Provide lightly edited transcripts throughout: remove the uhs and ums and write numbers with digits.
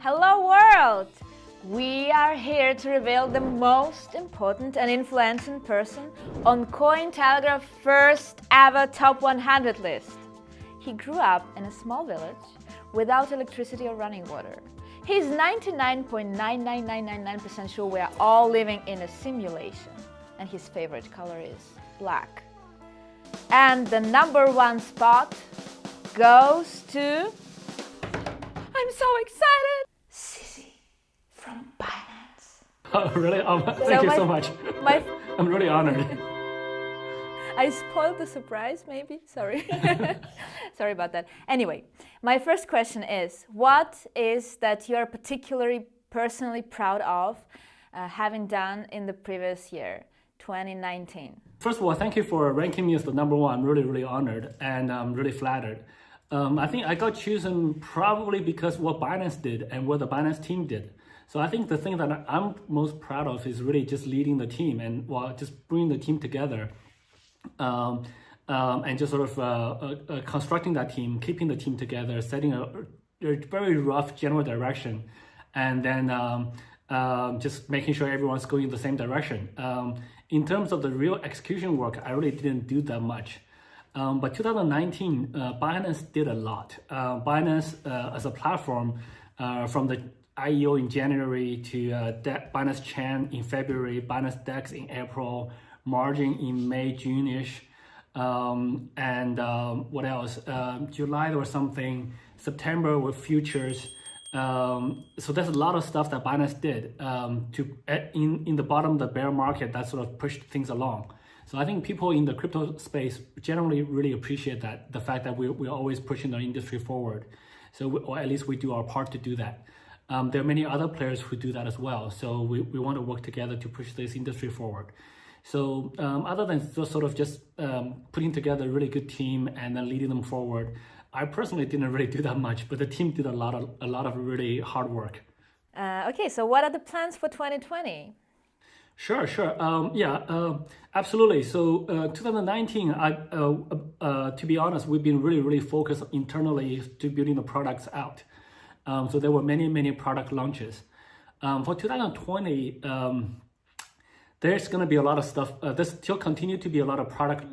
Hello world! We are here to reveal the most important and influential person on Cointelegraph's first ever top 100 list. He grew up in a small village without electricity or running water. He's 99.99999% sure we are all living in a simulation, and his favorite color is black. And the #1 spot goes to... I'm so excited! From Binance. Oh, really? Thank you so much. I'm really honored. I spoiled the surprise, maybe? Sorry. Sorry about that. Anyway, my first question is, what is that you're particularly personally proud of having done in the previous year, 2019? First of all, thank you for ranking me as the #1. I'm really, really honored and I'm really flattered. I think I got chosen probably because what Binance did and what the Binance team did. So I think the thing that I'm most proud of is really just leading the team and just bringing the team together and just sort of constructing that team, keeping the team together, setting a very rough general direction, and then just making sure everyone's going in the same direction. In terms of the real execution work, I really didn't do that much. But 2019, Binance did a lot. Binance as a platform, from the IEO in January to Binance Chain in February, Binance DEX in April, Margin in May, June-ish, and what else? July or something, September with futures. So there's a lot of stuff that Binance did in the bottom of the bear market that sort of pushed things along. So I think people in the crypto space generally really appreciate that, the fact that we're always pushing the industry forward. So, or at least we do our part to do that. There are many other players who do that as well. So we want to work together to push this industry forward. So other than just putting together a really good team and then leading them forward, I personally didn't really do that much, but the team did a lot of really hard work. Okay, so what are the plans for 2020? Sure. Absolutely. So 2019, to be honest, we've been really focused internally to building the products out. So there were many product launches. For 2020, there's going to be a lot of stuff. There's still continue to be a lot of product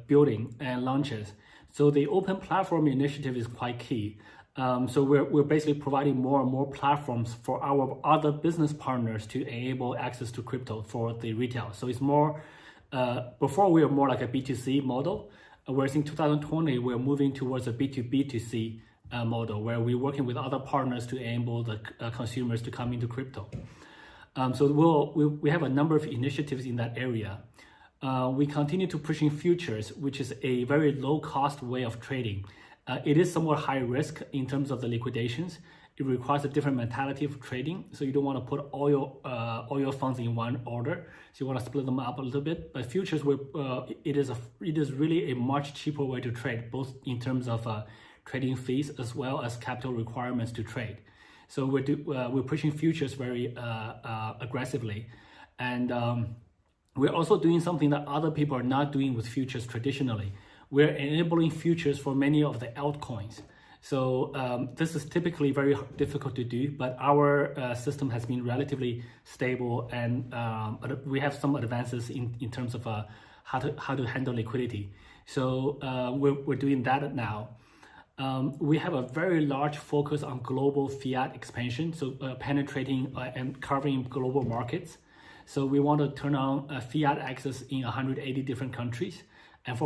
building and launches. So the open platform initiative is quite key. So we're basically providing more and more platforms for our other business partners to enable access to crypto for the retail. So it's more, before we were more like a B2C model, whereas in 2020, we're moving towards a B2B2C model where we're working with other partners to enable the consumers to come into crypto. So we have a number of initiatives in that area. We continue to pushing futures, which is a very low cost way of trading. It is somewhat high risk in terms of the liquidations. It requires a different mentality of trading. So you don't want to put all your funds in one order. So you want to split them up a little bit. But futures, it is really a much cheaper way to trade, both in terms of trading fees as well as capital requirements to trade. So we're pushing futures very aggressively, and we're also doing something that other people are not doing with futures traditionally. We're enabling futures for many of the altcoins. So this is typically very difficult to do, but our system has been relatively stable, and we have some advances in terms of how to handle liquidity. So we're doing that now. We have a very large focus on global fiat expansion, so penetrating and covering global markets. So we want to turn on fiat access in 180 different countries, and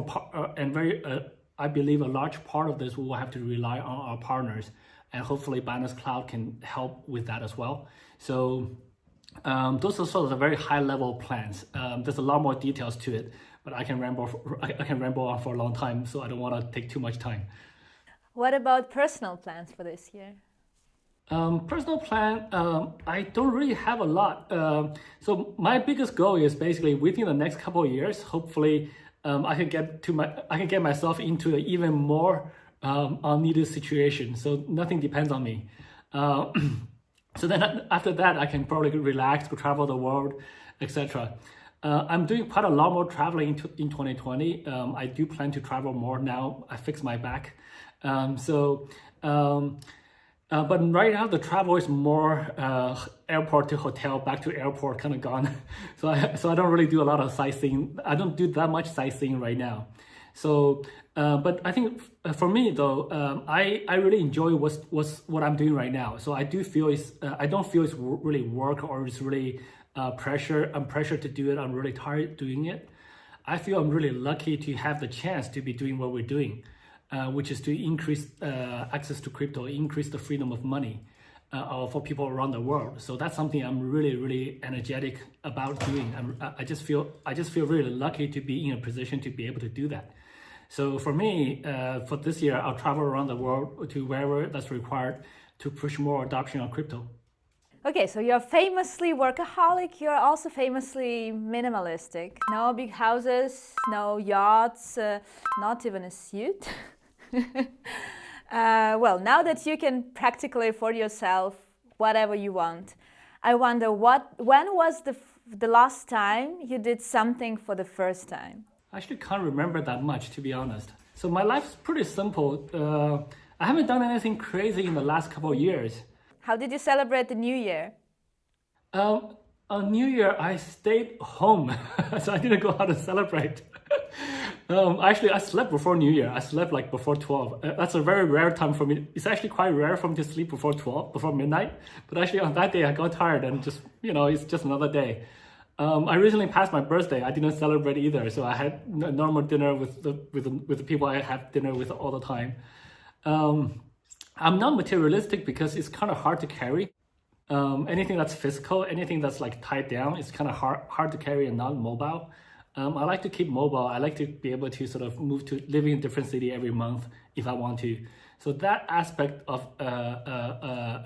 I believe a large part of this we will have to rely on our partners, and hopefully Binance Cloud can help with that as well. So those are sort of the very high level plans. There's a lot more details to it, but I can ramble on for a long time, so I don't want to take too much time. What about personal plans for this year? Personal plan, I don't really have a lot. So my biggest goal is basically within the next couple of years, hopefully I can get myself into an even more unneeded situation. So nothing depends on me. So then after that, I can probably relax, go travel the world, etc. I'm doing quite a lot more traveling in 2020. I do plan to travel more now. I fixed my back. But right now the travel is more airport to hotel, back to airport, kind of gone. So I don't really do a lot of sightseeing. I don't do that much sightseeing right now. So, but I think for me though, I really enjoy what I'm doing right now. So I do feel I don't feel it's really work or it's really pressure. I'm pressured to do it. I'm really tired doing it. I feel I'm really lucky to have the chance to be doing what we're doing. Which is to increase access to crypto, increase the freedom of money for people around the world. So that's something I'm really, really energetic about doing. I just feel really lucky to be in a position to be able to do that. So for me, for this year, I'll travel around the world to wherever that's required to push more adoption on crypto. Okay, so you're famously workaholic, you're also famously minimalistic. No big houses, no yachts, not even a suit. Well, now that you can practically afford yourself whatever you want, I wonder when was the last time you did something for the first time? I actually can't remember that much, to be honest. So my life's pretty simple. I haven't done anything crazy in the last couple of years. How did you celebrate the New Year? On New Year, I stayed home, so I didn't go out to celebrate. Actually, I slept before New Year. I slept like before 12. That's a very rare time for me. It's actually quite rare for me to sleep before 12, before midnight. But actually on that day, I got tired and just, it's just another day. I recently passed my birthday. I didn't celebrate either. So I had a normal dinner with the people I have dinner with all the time. I'm not materialistic because it's kind of hard to carry. Anything that's physical, anything that's like tied down, it's kind of hard to carry and not mobile. I like to keep mobile. I like to be able to sort of move to living in a different city every month if I want to. So that aspect of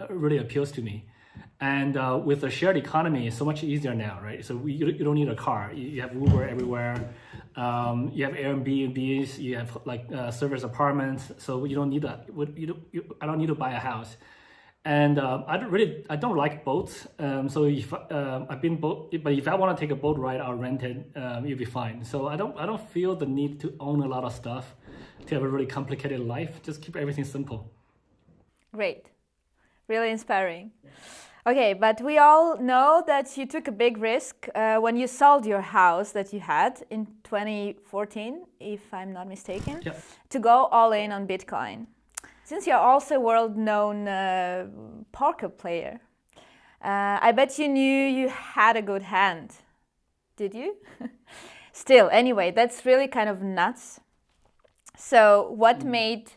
really appeals to me. And with the shared economy, it's so much easier now, right? So you don't need a car. You have Uber everywhere. You have Airbnbs. You have like service apartments. So you don't need that. I don't need to buy a house. And I don't like boats. So if I've been boat, but if I want to take a boat ride, I'll rent it. You'll be fine. So I don't feel the need to own a lot of stuff to have a really complicated life. Just keep everything simple. Great, really inspiring. Okay, but we all know that you took a big risk when you sold your house that you had in 2014, if I'm not mistaken, yeah, to go all in on Bitcoin. Since you're also a world-known poker player, I bet you knew you had a good hand. Did you? Still, anyway, that's really kind of nuts. So what made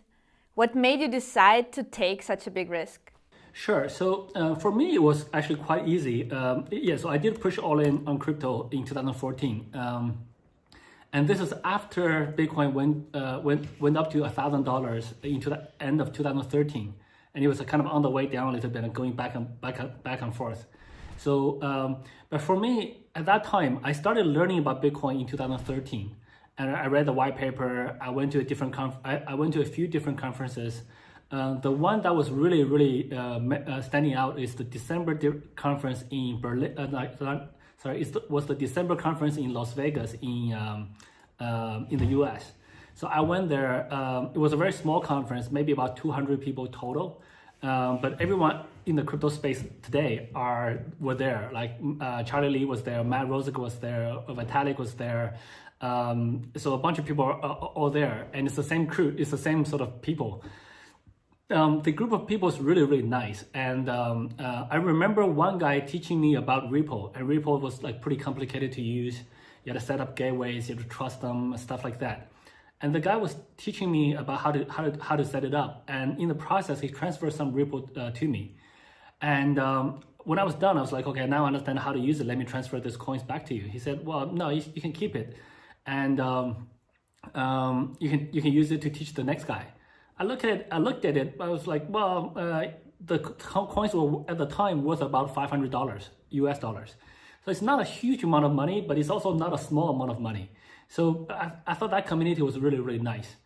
you decide to take such a big risk? Sure. So for me, it was actually quite easy. So I did push all in on crypto in 2014. And this is after Bitcoin went up to $1,000 into the end of 2013, and it was kind of on the way down a little bit and going back and forth. So, but for me at that time, I started learning about Bitcoin in 2013, and I read the white paper. I went to I went to a few different conferences. The one that was really standing out is the December conference in Berlin. Was the December conference in Las Vegas in the U.S. So I went there. It was a very small conference, maybe about 200 people total. But everyone in the crypto space today were there. Like Charlie Lee was there, Matt Rosick was there, Vitalik was there. So a bunch of people are all there, and it's the same crew. It's the same sort of people. The group of people is really nice, and I remember one guy teaching me about Ripple, and Ripple was like pretty complicated to use. You had to set up gateways, you had to trust them, stuff like that. And the guy was teaching me about how to set it up, and in the process, he transferred some Ripple to me. And when I was done, I was like, okay, now I understand how to use it. Let me transfer these coins back to you. He said, well, no, you can keep it, and you can use it to teach the next guy. I looked at it. I was like, well, the coins were at the time worth about $500 US dollars. So it's not a huge amount of money, but it's also not a small amount of money. So I thought that community was really nice.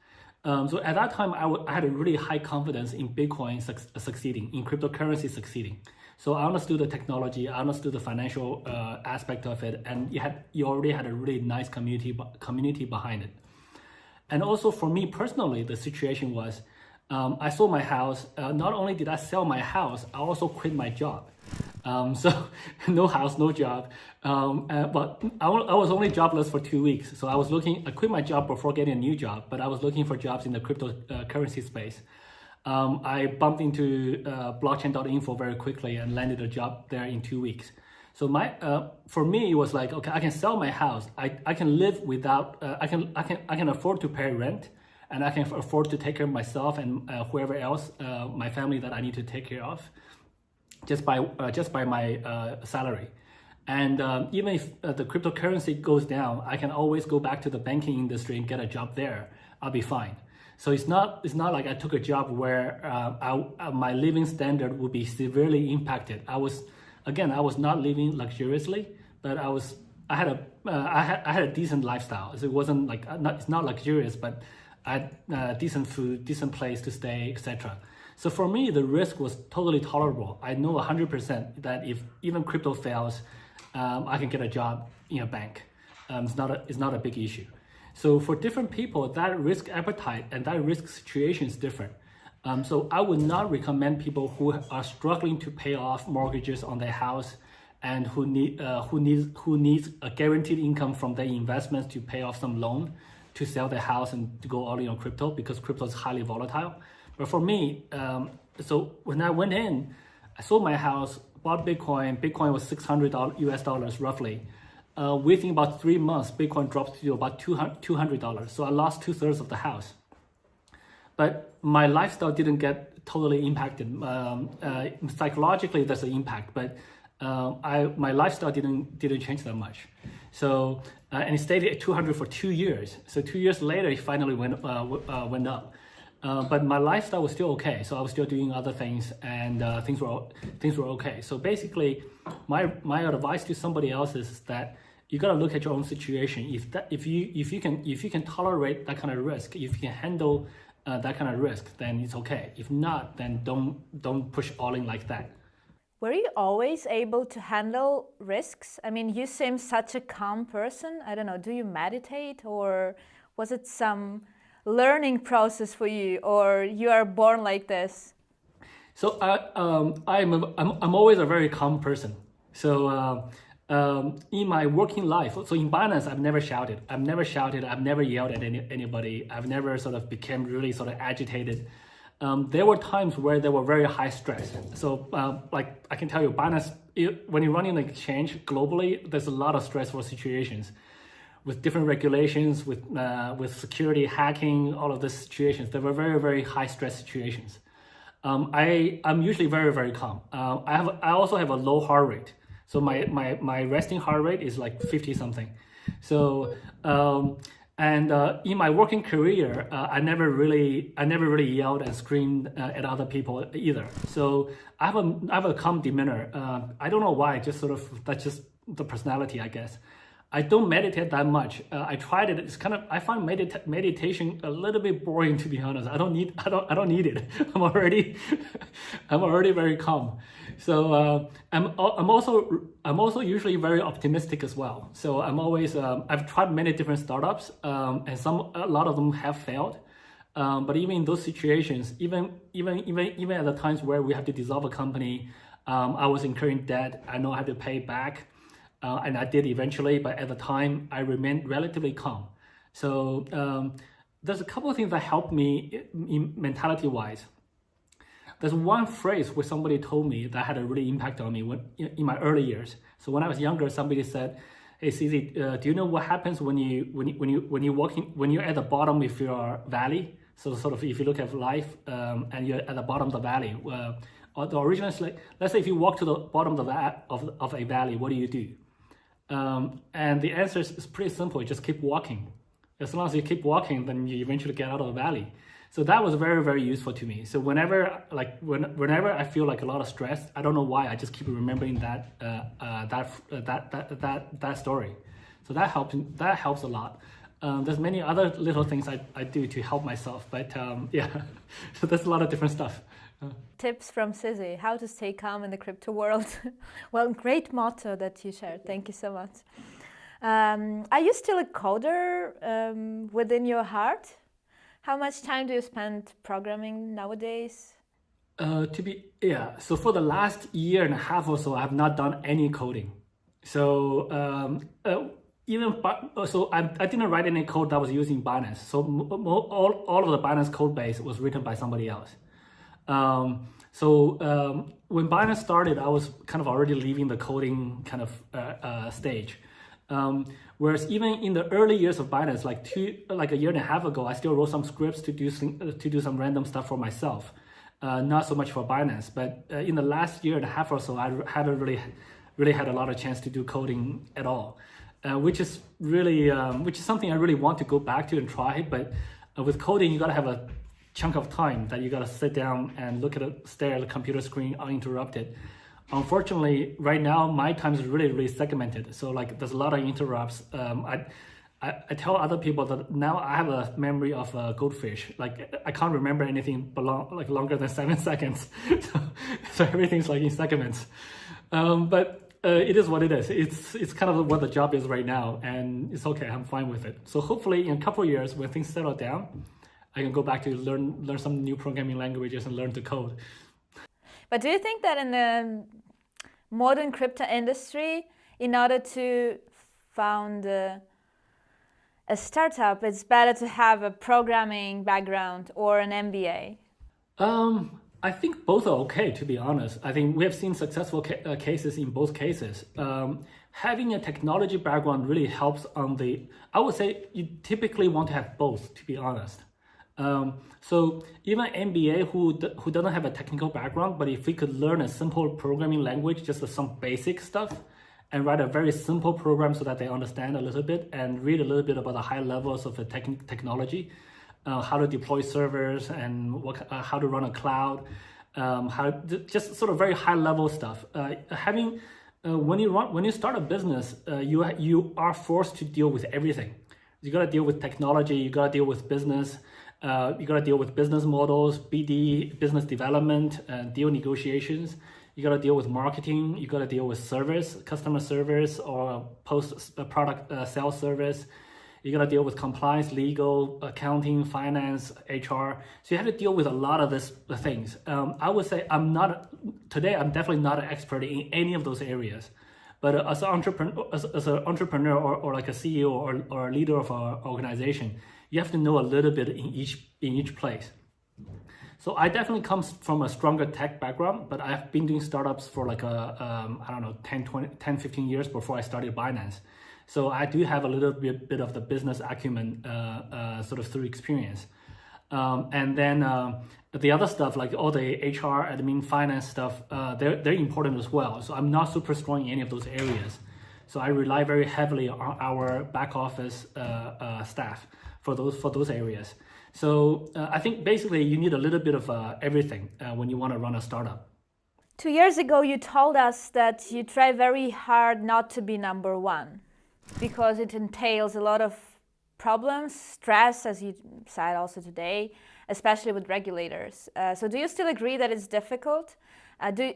So at that time, I had a really high confidence in Bitcoin succeeding, in cryptocurrency succeeding. So I understood the technology, I understood the financial aspect of it, and you already had a really nice community behind it. And also for me personally, the situation was, I sold my house. Not only did I sell my house, I also quit my job. So no house, no job. But I was only jobless for 2 weeks. So I quit my job before getting a new job, but I was looking for jobs in the cryptocurrency space. I bumped into blockchain.info very quickly and landed a job there in 2 weeks. So for me, it was like, okay, I can sell my house. I can live without, I can afford to pay rent, and I can afford to take care of myself and whoever else, my family that I need to take care of, just by my salary. And even if the cryptocurrency goes down, I can always go back to the banking industry and get a job there. I'll be fine. So it's not like I took a job where my living standard would be severely impacted. I was not living luxuriously, but I had a decent lifestyle. So it wasn't like it's not luxurious, but I had decent food, decent place to stay, etc. So for me, the risk was totally tolerable. I know 100% that if even crypto fails, I can get a job in a bank. It's not a big issue. So for different people, that risk appetite and that risk situation is different. So I would not recommend people who are struggling to pay off mortgages on their house and who needs a guaranteed income from their investments to pay off some loan to sell their house and to go all in on crypto, because crypto is highly volatile. But for me, so when I went in, I sold my house, bought Bitcoin. Bitcoin was $600 US dollars roughly. Within about 3 months, Bitcoin dropped to about $200. So I lost 2/3 of the house. But my lifestyle didn't get totally impacted. Psychologically, there's an impact, but my lifestyle didn't change that much. So and it stayed at 200 for 2 years. So 2 years later, it finally went up. But my lifestyle was still okay. So I was still doing other things, and things were okay. So basically, my advice to somebody else is that you gotta look at your own situation. If you can tolerate that kind of risk, if you can handle that kind of risk, then it's okay. If not, then don't push all in like that. Were you always able to handle risks? I mean, you seem such a calm person. I don't know, do you meditate, or was it some learning process for you, or you are born like this? So I'm always a very calm person. So in my working life, so in Binance, I've never shouted. I've never yelled at anybody. I've never sort of became really sort of agitated. There were times where there were very high stress. So like I can tell you, Binance, when you're running an exchange globally, there's a lot of stressful situations with different regulations, with security, hacking, all of these situations. There were very, very high stress situations. I'm usually very, very calm. I also have a low heart rate. So my resting heart rate is like 50 something. So in my working career, I never really yelled and screamed at other people either. So I have a calm demeanor. I don't know why. That's just the personality, I guess. I don't meditate that much. I tried it. It's kind of, I find meditation a little bit boring, to be honest. I don't need it. I'm already very calm. So I'm also usually very optimistic as well. So I'm always I've tried many different startups, and a lot of them have failed. But even in those situations, even at the times where we have to dissolve a company, I was incurring debt. I know I have to pay back. And I did eventually, but at the time, I remained relatively calm. So there's a couple of things that helped me in mentality-wise. There's one phrase where somebody told me that had a really impact on me in my early years. So when I was younger, somebody said, "Hey, CZ, do you know what happens when you're at the bottom of your valley? So sort of if you look at life and you're at the bottom of the valley, the original is like, let's say if you walk to the bottom of a valley, what do you do?" And the answer is pretty simple. You just keep walking. As long as you keep walking, then you eventually get out of the valley. So that was very, very useful to me. So whenever I feel like a lot of stress, I don't know why, I just keep remembering that story. So that helps a lot. There's many other little things I do to help myself, but yeah, so there's a lot of different stuff. Tips from Sizzy, how to stay calm in the crypto world. Well, great motto that you shared. Thank you so much. Are you still a coder within your heart? How much time do you spend programming nowadays? So for the last year and a half or so, I have not done any coding. So I didn't write any code that was using Binance. So all of the Binance code base was written by somebody else. When Binance started, I was kind of already leaving the coding kind of stage. Whereas even in the early years of Binance, like a year and a half ago, I still wrote some scripts to do some random stuff for myself. Not so much for Binance, but in the last year and a half or so, I haven't really had a lot of chance to do coding at all, which is something I really want to go back to and try. But with coding, you gotta have a chunk of time that you gotta sit down and stare at the computer screen uninterrupted. Unfortunately, right now my time is really segmented. So like there's a lot of interrupts. I tell other people that now I have a memory of a goldfish. Like I can't remember anything longer than 7 seconds. So everything's like in segments. But it is what it is. It's kind of what the job is right now, and it's okay. I'm fine with it. So hopefully in a couple of years when things settle down, I can go back to learn some new programming languages and learn to code. But do you think that in the modern crypto industry, in order to found a startup, it's better to have a programming background or an MBA? I think both are okay, to be honest. I think we have seen successful cases in both cases. Having a technology background really helps I would say you typically want to have both, to be honest. So even MBA who doesn't have a technical background, but if we could learn a simple programming language, just some basic stuff, and write a very simple program so that they understand a little bit and read a little bit about the high levels of the technology, how to deploy servers and how to run a cloud, just sort of very high level stuff. When you start a business, you are forced to deal with everything. You got to deal with technology, you got to deal with business, you got to deal with business models, BD, business development, deal negotiations. You got to deal with marketing. You got to deal with service, customer service, or post-product sales service. You got to deal with compliance, legal, accounting, finance, HR. So you have to deal with a lot of these things. I would say I'm definitely not an expert in any of those areas. But as an entrepreneur or like a CEO or a leader of an organization, you have to know a little bit in each place. So I definitely come from a stronger tech background, but I've been doing startups for 10, 15 years before I started Binance. So I do have a little bit of the business acumen sort of through experience. And then the other stuff, like all the HR, admin, finance stuff, they're important as well. So I'm not super strong in any of those areas. So I rely very heavily on our back office staff for those areas. So I think basically you need a little bit of everything when you want to run a startup. 2 years ago, you told us that you try very hard not to be number one because it entails a lot of problems, stress, as you said also today, especially with regulators. So do you still agree that it's difficult?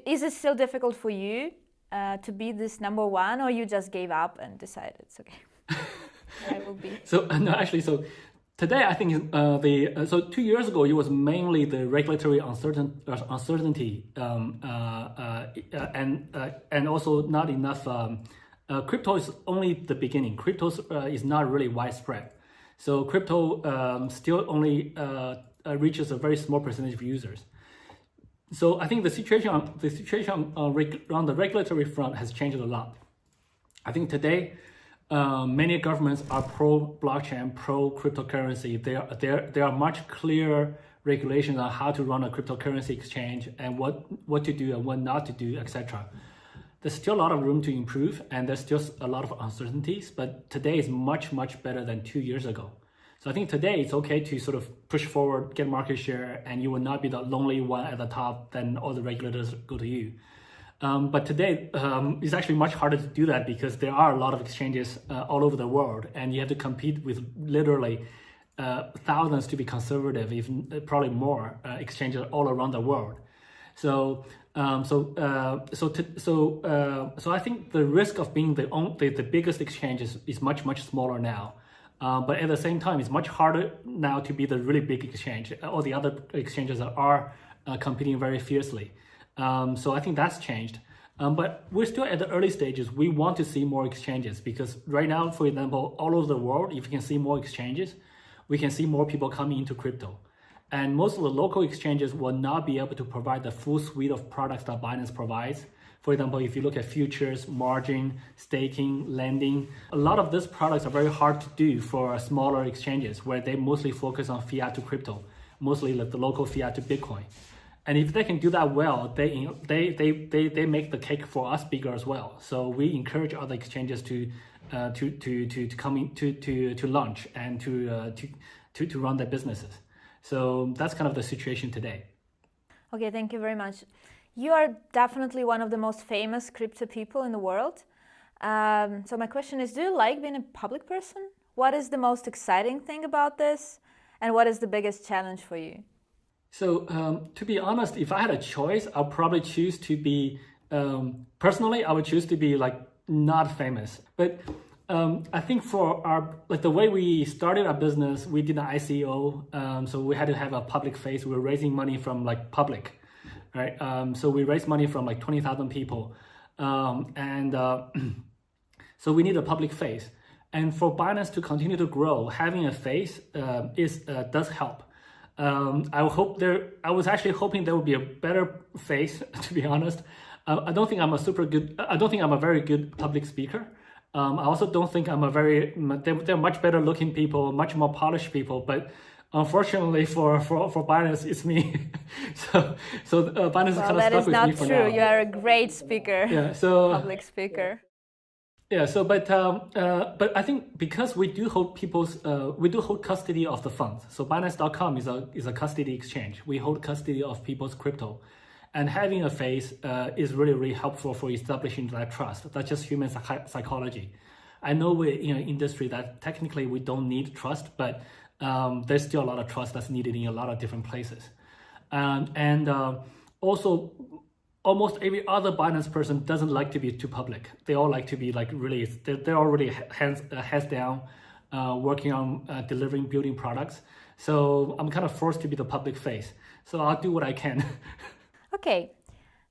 Is it still difficult for you to be this number one, or you just gave up and decided it's okay? I will be. So today, I think 2 years ago, it was mainly the regulatory uncertainty and also not enough. Crypto is only the beginning. Crypto is not really widespread. So crypto still only reaches a very small percentage of users. So I think the situation on the regulatory front has changed a lot. I think today, many governments are pro-blockchain, pro-cryptocurrency. There are much clearer regulations on how to run a cryptocurrency exchange and what to do and what not to do, etc. There's still a lot of room to improve, and there's just a lot of uncertainties, but today is much better than 2 years ago. So I think today it's okay to sort of push forward, get market share, and you will not be the lonely one at the top, then all the regulators go to you. But today, it's actually much harder to do that because there are a lot of exchanges all over the world, and you have to compete with literally thousands, to be conservative, even probably more exchanges all around the world. So I think the risk of being the biggest exchange is much smaller now. But at the same time, it's much harder now to be the really big exchange. All the other exchanges are competing very fiercely. So I think that's changed. But we're still at the early stages. We want to see more exchanges because right now, for example, all over the world, if you can see more exchanges, we can see more people coming into crypto. And most of the local exchanges will not be able to provide the full suite of products that Binance provides. For example, if you look at futures, margin, staking, lending, a lot of these products are very hard to do for smaller exchanges where they mostly focus on fiat to crypto, mostly like the local fiat to Bitcoin. And if they can do that well, they make the cake for us bigger as well. So we encourage other exchanges to come in to launch and to run their businesses. So that's kind of the situation today. Okay, thank you very much. You are definitely one of the most famous crypto people in the world. So my question is, do you like being a public person? What is the most exciting thing about this? And what is the biggest challenge for you? So to be honest, if I had a choice, I'll probably choose to be, personally, I would choose to be like not famous. But I think for our, like the way we started our business, we did an ICO. So we had to have a public face. We were raising money from like public, right? So we raised money from like 20,000 people. So we need a public face. And for Binance to continue to grow, having a face does help. I was actually hoping there would be a better face, to be honest. I don't think I'm a very good public speaker. I also don't think they're much better looking people, much more polished people, but unfortunately for Binance, it's me. so Binance is kind of stuck with me for now. That is not true. You are a great speaker. Yeah, so public speaker. Yeah, so but I think because we do hold custody of the funds. So Binance.com is a custody exchange. We hold custody of people's crypto, and having a face is really helpful for establishing that trust. That's just human psychology. I know we're in an industry that technically we don't need trust, but there's still a lot of trust that's needed in a lot of different places, and also. Almost every other Binance person doesn't like to be too public. They all like to be like really, they're already heads down, working on building products. So I'm kind of forced to be the public face. So I'll do what I can. Okay.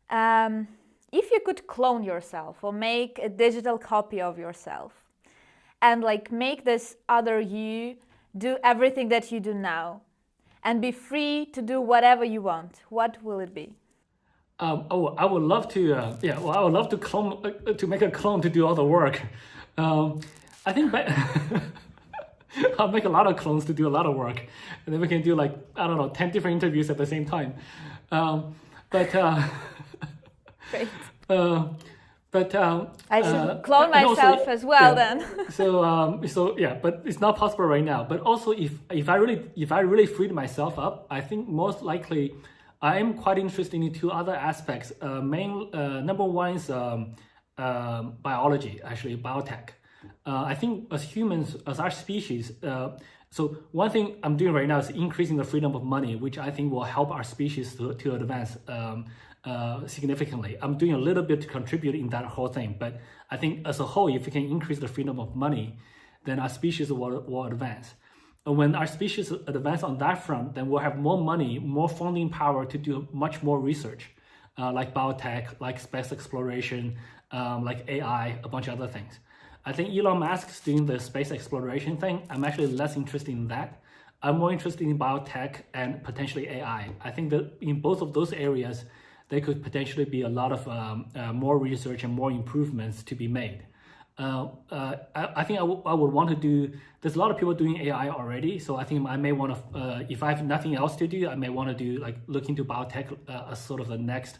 If you could clone yourself or make a digital copy of yourself and like make this other you do everything that you do now and be free to do whatever you want, what will it be? I would love to. I would love to clone to make a clone to do all the work. I think I'll make a lot of clones to do a lot of work, and then we can do like 10 different interviews at the same time. Great. I should clone myself also, as well then. But it's not possible right now. But also, if I really freed myself up, I think most likely. I am quite interested in two other aspects. Number one is biology, actually biotech. I think as humans, as our species, so one thing I'm doing right now is increasing the freedom of money, which I think will help our species to advance significantly. I'm doing a little bit to contribute in that whole thing, but I think as a whole, if we can increase the freedom of money, then our species will advance. When our species advance on that front, then we'll have more money, more funding power to do much more research, like biotech, like space exploration, like AI, a bunch of other things. I think Elon Musk's doing the space exploration thing. I'm actually less interested in that. I'm more interested in biotech and potentially AI. I think that in both of those areas, there could potentially be a lot of more research and more improvements to be made. I think I would want to do, there's a lot of people doing AI already, so I think I may want to, if I have nothing else to do, I may want to do look into biotech as sort of the next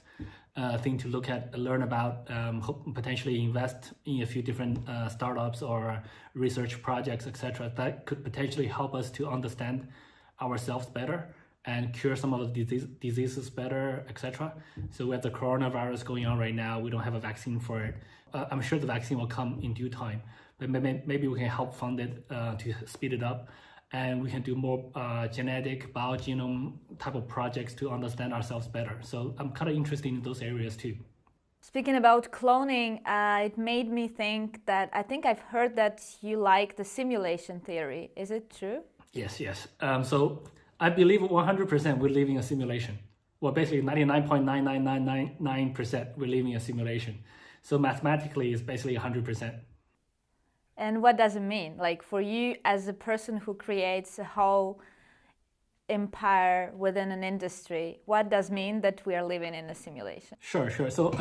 thing to look at, learn about, potentially invest in a few different startups or research projects, etc. That could potentially help us to understand ourselves better and cure some of the diseases better, etc. So we have the coronavirus going on right now. We don't have a vaccine for it. I'm sure the vaccine will come in due time, but maybe we can help fund it to speed it up. And we can do more genetic, biogenome type of projects to understand ourselves better. So I'm kind of interested in those areas too. Speaking about cloning, it made me think that I think I've heard that you like the simulation theory. Is it true? Yes, yes. So I believe 100% we're living a simulation. Well, basically 99.99999% we're living a simulation. So mathematically, it's basically 100%. And what does it mean? Like for you as a person who creates a whole empire within an industry, what does it mean that we are living in a simulation? Sure, sure. So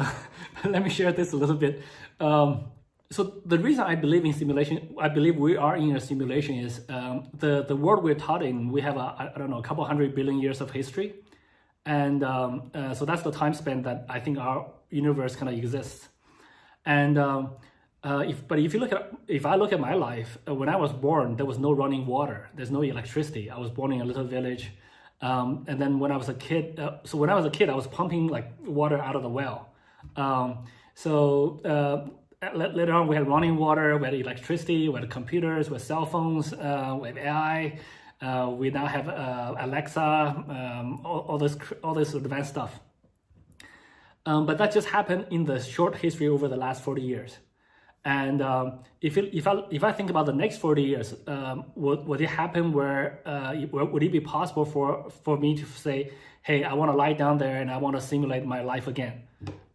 let me share this a little bit. So the reason I believe in simulation, I believe we are in a simulation is the world we're taught in, we have I don't know, a couple 100 billion years of history. And so that's the time span that I think our universe kind of exists. And if I look at my life, when I was born, there was no running water. There's no electricity. I was born in a little village. And then when I was a kid, I was pumping like water out of the well. Later on, we had running water, we had electricity, we had computers, we had cell phones, we had AI. We now have Alexa, all this advanced stuff. But that just happened in the short history over the last 40 years. And if I think about the next 40 years, would it happen where would it be possible for me to say, hey, I want to lie down there and I want to simulate my life again?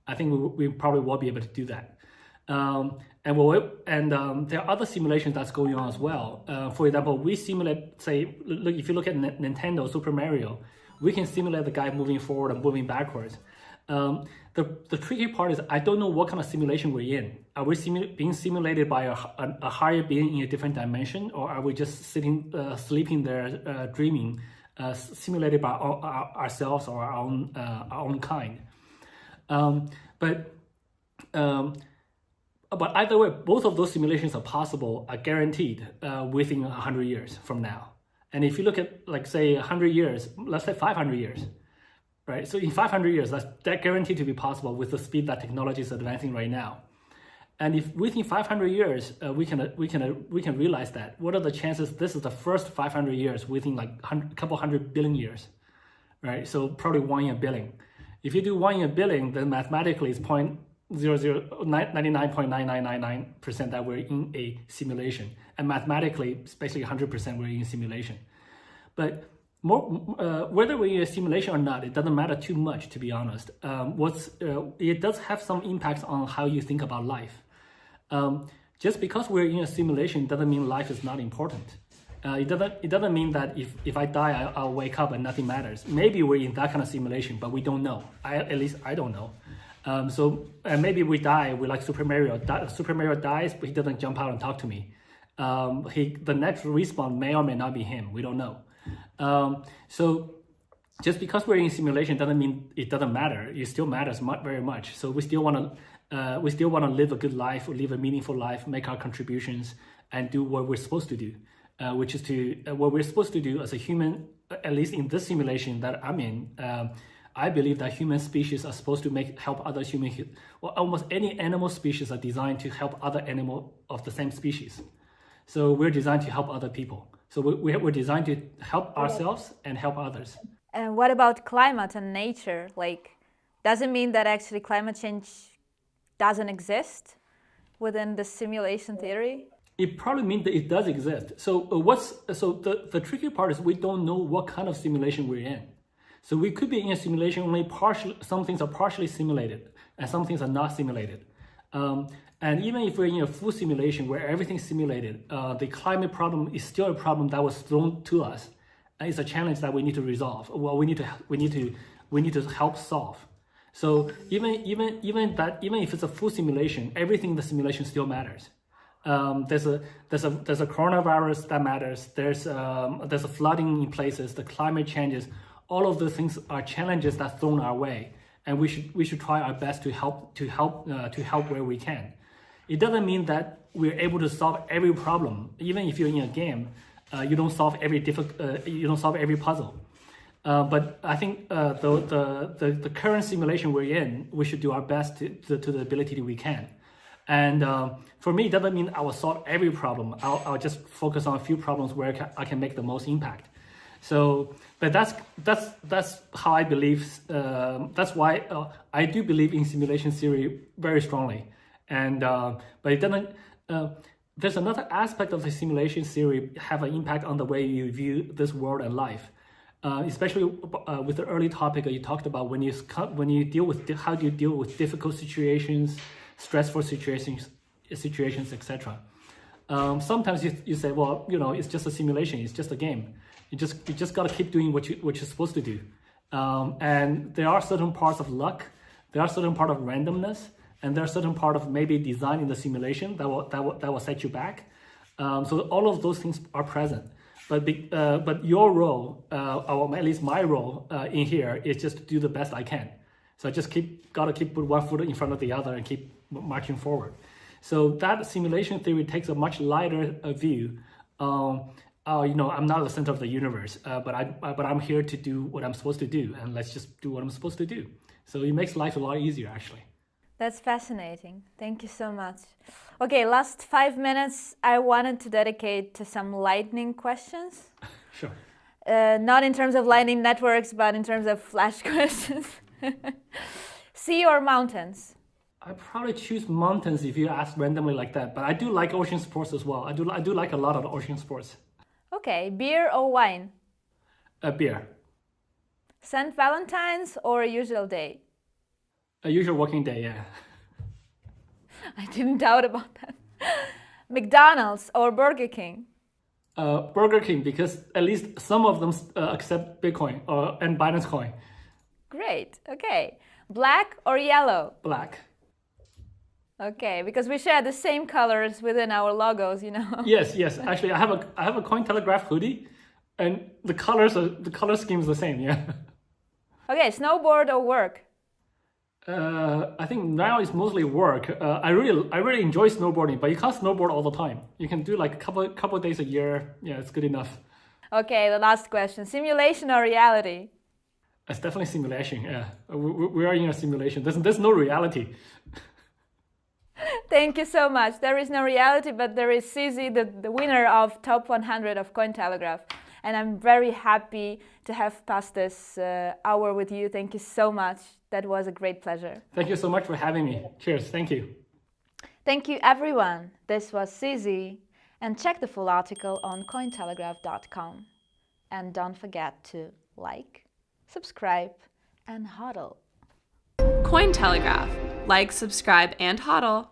I think we probably will be able to do that. And there are other simulations that's going on as well. For example, we simulate, say, if you look at Nintendo Super Mario, we can simulate the guy moving forward and moving backwards. The tricky part is I don't know what kind of simulation we're in. Are we being simulated by a higher being in a different dimension, or are we just sleeping there, dreaming, simulated by ourselves or our own kind? But either way, both of those simulations are possible, are guaranteed within 100 years from now. And if you look at, like, say, 100 years, let's say 500 years, right? So in 500 years, that's guaranteed to be possible with the speed that technology is advancing right now. And if within 500 years, we can realize that, what are the chances this is the first 500 years within like a couple 100 billion years, right? So probably 1 in a billion. If you do 1 in a billion, then mathematically it's 99.9999% that we're in a simulation, and mathematically, especially 100% we're in a simulation. But whether we're in a simulation or not, it doesn't matter too much, to be honest. It does have some impacts on how you think about life. Just because we're in a simulation doesn't mean life is not important. It doesn't mean that if I die, I'll wake up and nothing matters. Maybe we're in that kind of simulation, but we don't know. At least I don't know. Maybe we die, we like Super Mario. Super Mario dies, but he doesn't jump out and talk to me. The next respawn may or may not be him. We don't know. So just because we're in simulation doesn't mean it doesn't matter. It still matters very much. So we still want to live a good life, live a meaningful life, make our contributions, and do what we're supposed to do, which is what we're supposed to do as a human. At least in this simulation that I'm in. I believe that human species are supposed to help other almost any animal species are designed to help other animal of the same species. So we're designed to help other people. So we're designed to help ourselves and help others. And what about climate and nature? Like, does it mean that actually climate change doesn't exist within the simulation theory? It probably means that it does exist. So the tricky part is we don't know what kind of simulation we're in. So we could be in a simulation only some things are partially simulated and some things are not simulated. And even if we're in a full simulation where everything's simulated, the climate problem is still a problem that was thrown to us. And it's a challenge that we need to resolve. Well, we need to help solve. So even if it's a full simulation, everything in the simulation still matters. There's a coronavirus that matters. There's a flooding in places. The climate changes. All of those things are challenges that's thrown our way, and we should try our best to help where we can. It doesn't mean that we're able to solve every problem. Even if you're in a game, you don't solve every puzzle. But I think the current simulation we're in, we should do our best to the ability that we can. And for me, it doesn't mean I will solve every problem. I'll just focus on a few problems where I can make the most impact. So, but that's how I believe. That's why I do believe in simulation theory very strongly. And but it doesn't. There's another aspect of the simulation theory have an impact on the way you view this world and life. Especially with the early topic you talked about when you deal with how do you deal with difficult situations, stressful situations, etc. Sometimes you say, well, it's just a simulation, it's just a game. You just gotta keep doing what you're supposed to do. And there are certain parts of luck, there are certain part of randomness, and there are certain part of maybe designing the simulation that will set you back. So all of those things are present. But your role, or at least my role in here, is just to do the best I can. So I just gotta keep put one foot in front of the other and keep marching forward. So that simulation theory takes a much lighter view. I'm not the center of the universe, but I'm here to do what I'm supposed to do, and let's just do what I'm supposed to do. So it makes life a lot easier, actually. That's fascinating. Thank you so much. Okay, last 5 minutes I wanted to dedicate to some lightning questions. Sure. Not in terms of lightning networks, but in terms of flash questions. Sea or mountains? I probably choose mountains if you ask randomly like that, but I do like ocean sports as well. I do like a lot of the ocean sports. Okay, beer or wine? Beer. St. Valentine's or a usual day? A usual working day, yeah. I didn't doubt about that. McDonald's or Burger King? Burger King, because at least some of them accept Bitcoin and Binance Coin. Great, okay. Black or yellow? Black. Okay, because we share the same colors within our logos, Yes. Actually, I have a Cointelegraph hoodie, and the color scheme is the same. Yeah. Okay, snowboard or work? I think now it's mostly work. I really enjoy snowboarding, but you can't snowboard all the time. You can do like a couple days a year. Yeah, it's good enough. Okay, the last question: simulation or reality? It's definitely simulation. Yeah, we are in a simulation. There's no reality. Thank you so much. There is no reality, but there is CZ, the winner of Top 100 of Cointelegraph. And I'm very happy to have passed this hour with you. Thank you so much. That was a great pleasure. Thank you so much for having me. Cheers. Thank you. Thank you, everyone. This was CZ. And check the full article on Cointelegraph.com. And don't forget to like, subscribe, and hodl. Cointelegraph. Like, subscribe, and hodl.